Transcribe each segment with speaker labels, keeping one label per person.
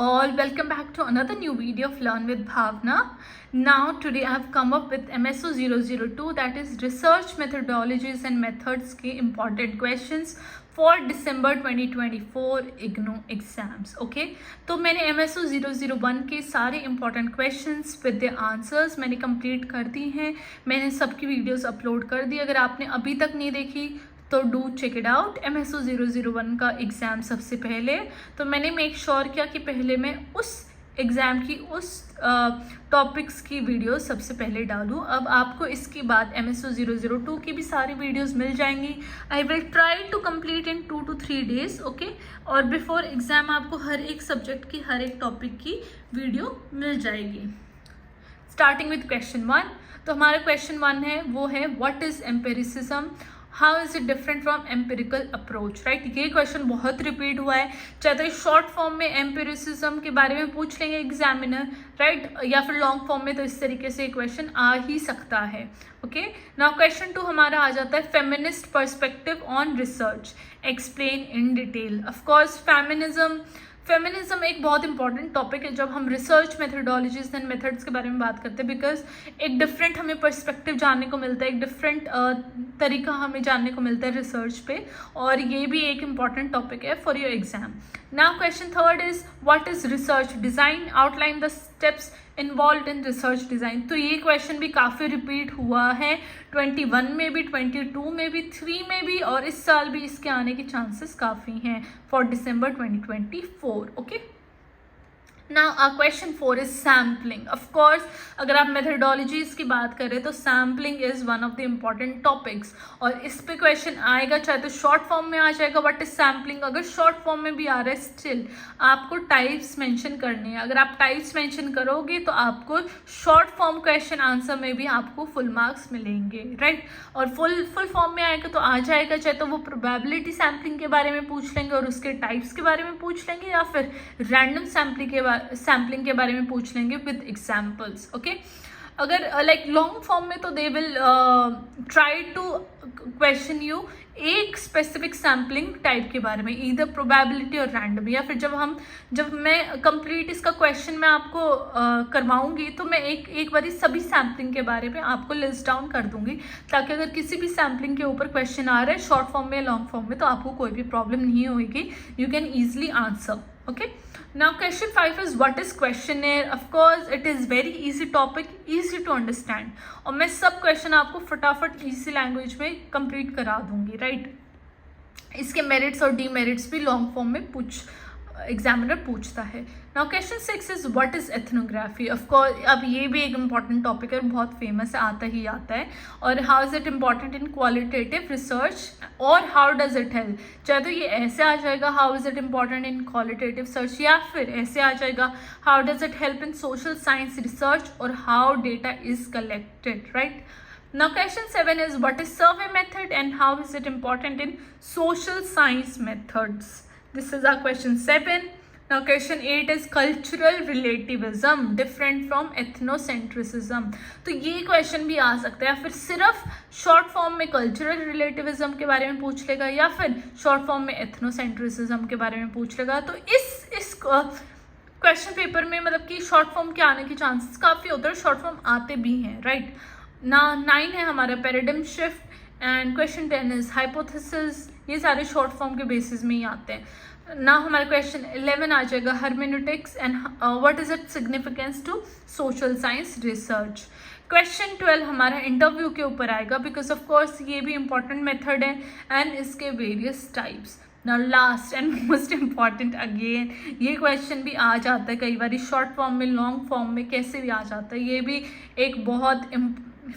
Speaker 1: all, welcome back to another new video of Learn with Bhavna. Now today I have come up with MSO 002, that is research methodologies and methods के important questions for December 2024 IGNOU exams. Okay, तो मैंने MSO 001 के सारे important questions with the answers मैंने complete कर दी हैं. मैंने सबकी videos upload कर दी. अगर आपने अभी तक नहीं देखी तो do check it out. MSO 001 का एग्ज़ाम सबसे पहले तो मैंने मेक श्योर किया कि पहले मैं उस एग्ज़ाम की उस टॉपिक्स की वीडियो सबसे पहले डालूँ. अब आपको इसके बाद MSO 002 की भी सारी वीडियोस मिल जाएंगी. I will try to complete in 2 to 3 days. Okay, और बिफोर एग्ज़ाम आपको हर एक सब्जेक्ट की हर एक टॉपिक की वीडियो मिल जाएगी. Starting with question 1. तो हमारा क्वेश्चन 1 है वो है what is empiricism, how is it different from empirical approach. Right, ये क्वेश्चन बहुत रिपीट हुआ है. चाहे तो शॉर्ट फॉर्म में एम्पिरिसिज्म के बारे में पूछ लेंगे एग्जामिनर, राइट, या फिर लॉन्ग फॉर्म में तो इस तरीके से क्वेश्चन आ ही सकता है. ओके, नाउ क्वेश्चन 2 हमारा आ जाता है feminist perspective on research, explain in detail. Of course feminism एक बहुत इंपॉर्टेंट टॉपिक है जब हम रिसर्च मेथडोलॉजीज एंड मेथड्स के बारे में बात करते हैं, बिकॉज एक डिफरेंट हमें पर्सपेक्टिव जानने को मिलता है, एक डिफरेंट तरीका हमें जानने को मिलता है रिसर्च पे, और ये भी एक इम्पॉर्टेंट टॉपिक है for your exam. Now question 3 is what is research design, outline the steps involve in research design. तो ये क्वेश्चन भी काफ़ी रिपीट हुआ है 21 में भी, 22 में भी, 3 में भी, और इस साल भी इसके आने के चांसेस काफ़ी हैं for December 2024. Okay, now question 4 is sampling. Of course अगर आप मेथडोलॉजीज की बात करें तो sampling is one of the important topics, और इस पे क्वेश्चन आएगा. चाहे तो शॉर्ट फॉर्म में आ जाएगा व्हाट इज सैम्पलिंग, अगर शॉर्ट फॉर्म में भी आ रहा है स्टिल आपको टाइप्स मेंशन करने हैं. अगर आप टाइप्स मेंशन करोगे तो आपको शॉर्ट फॉर्म क्वेश्चन आंसर में भी आपको फुल मार्क्स मिलेंगे, राइट. और फुल फॉर्म में आएगा तो आ जाएगा, चाहे तो वो प्रोबेबिलिटी सैम्पलिंग के बारे में पूछ लेंगे और उसके टाइप्स के बारे में पूछ लेंगे, या फिर रैंडम सैम्पलिंग के बारे में पूछ लेंगे विद एग्जाम्पल्स. ओके, अगर लाइक लॉन्ग फॉर्म में तो they will try to question you एक स्पेसिफिक सैम्पलिंग टाइप के बारे में, ईदर प्रोबेबिलिटी और रैंडम, या फिर जब मैं कंप्लीट इसका क्वेश्चन मैं आपको करवाऊंगी तो मैं एक बारी सभी सैम्पलिंग के बारे में आपको लिस्ट डाउन कर दूंगी, ताकि अगर किसी भी सैम्पलिंग के ऊपर क्वेश्चन आ रहा है शॉर्ट फॉर्म में लॉन्ग फॉर्म में तो आपको कोई भी प्रॉब्लम नहीं होगी, you can easily answer. Okay, now question 5 is what is questionnaire. of course it is very easy topic, easy to understand, और मैं सब क्वेश्चन आपको फटाफट इजी लैंग्वेज में कंप्लीट करा दूंगी, राइट. इसके मेरिट्स और डीमेरिट्स भी लॉन्ग फॉर्म में एग्जामिनर पूछता है. Now question 6 is what is ethnography. Of course अब ये भी एक इम्पॉर्टेंट टॉपिक है, बहुत फेमस है, आता ही आता है. और how is it important in qualitative research और हाउ डज इट हेल्प. चाहे तो ये ऐसे आ जाएगा how is it important in qualitative search, या फिर ऐसे आ जाएगा how does it help in social science research और how data is collected, right. Now question 7 is what is survey method and how is it important in social science methods. This is our question 7. Now question 8 is cultural relativism different from ethnocentrism. तो ये question भी आ सकता है, या फिर सिर्फ short form में cultural relativism के बारे में पूछ लेगा, या फिर शॉर्ट फॉर्म में एथनोसेंट्रिसिज्म के बारे में पूछ लेगा. तो इस क्वेश्चन पेपर में मतलब कि शॉर्ट फॉर्म के आने के चांसेस काफ़ी होते हैं, शॉर्ट फॉर्म आते भी हैं, राइट. ना 9 है हमारा paradigm shift, and question 10 is hypothesis. ये सारे शॉर्ट फॉर्म के बेसिस में ही आते हैं. ना हमारा क्वेश्चन 11 आ जाएगा hermeneutics and what is it significance to social science research. Question 12 हमारा इंटरव्यू के ऊपर आएगा, बिकॉज ऑफ कोर्स ये भी इंपॉर्टेंट मेथड है एंड इसके various types. Now last and most important again, ये क्वेश्चन भी आ जाता है कई बार शॉर्ट फॉर्म में, लॉन्ग फॉर्म में कैसे भी आ जाता है. ये भी एक बहुत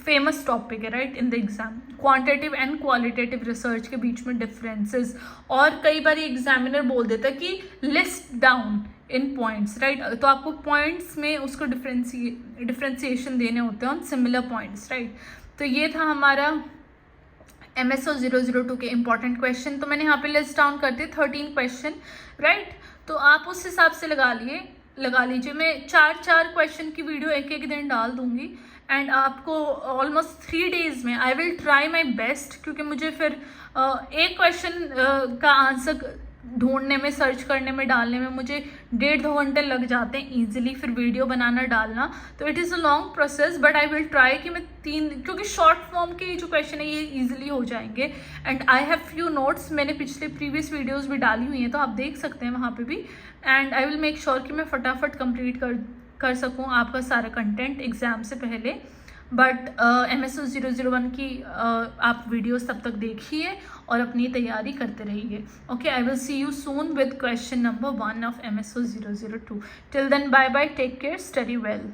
Speaker 1: फेमस टॉपिक है, right, in the exam. Quantitative and qualitative research के बीच में डिफरेंसेस, और कई बार एग्जामिनर बोल देता है कि list down in points, right. तो आपको पॉइंट्स में उसको डिफ्रेंसिएशन देने होते हैं ऑन सिमिलर पॉइंट्स, राइट. तो ये था हमारा MSO 002 के इम्पॉर्टेंट क्वेश्चन. तो मैंने यहाँ पे लिस्ट डाउन कर दिए 13 क्वेश्चन, राइट. तो आप उस हिसाब से लगा लीजिए. मैं 4 क्वेश्चन की वीडियो एक दिन डाल दूंगी, एंड आपको ऑलमोस्ट 3 days में आई विल ट्राई माई बेस्ट, क्योंकि मुझे फिर एक क्वेश्चन का आंसर ढूंढने में, सर्च करने में, डालने में मुझे 1.5-2 घंटे लग जाते हैं ईजिली, फिर वीडियो बनाना डालना, तो it is a long process, but I will try कि मैं 3, क्योंकि शॉर्ट फॉर्म के जो क्वेश्चन है ये ईजिली हो जाएंगे। And I have few notes, मैंने पिछले प्रीवियस वीडियोज़ भी डाली हुई हैं, तो आप देख सकते हैं वहाँ पर भी। And I will make sure कि मैं फटाफट कंप्लीट कर सकूँ आपका सारा कंटेंट एग्ज़ाम से पहले। बट MSO 001 की आप वीडियोस तब तक देखिए और अपनी तैयारी करते रहिए। Okay, I will see you soon with question number 1 of MSO 002। Till then, bye bye, take care, study well.